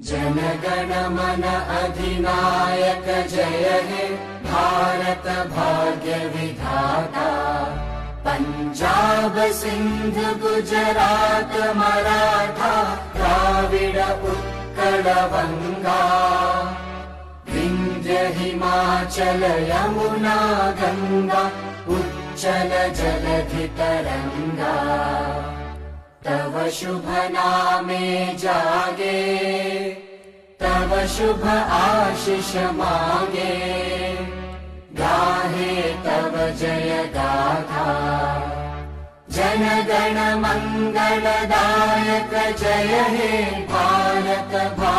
जनगण मन अधिनायक जय हे भारत भाग्य विधाता। पंजाब सिंध गुजरात मराठा द्राविड उत्कल बंगा। विंध्य हिमाचल यमुना गंगा उच्चल जलधि तरंगा। तव शुभ नामे जागे तव शुभ आशीष मांगे। गाहे तव जय गाथा जनगण मंगलदायक जय हे भारत भाग्य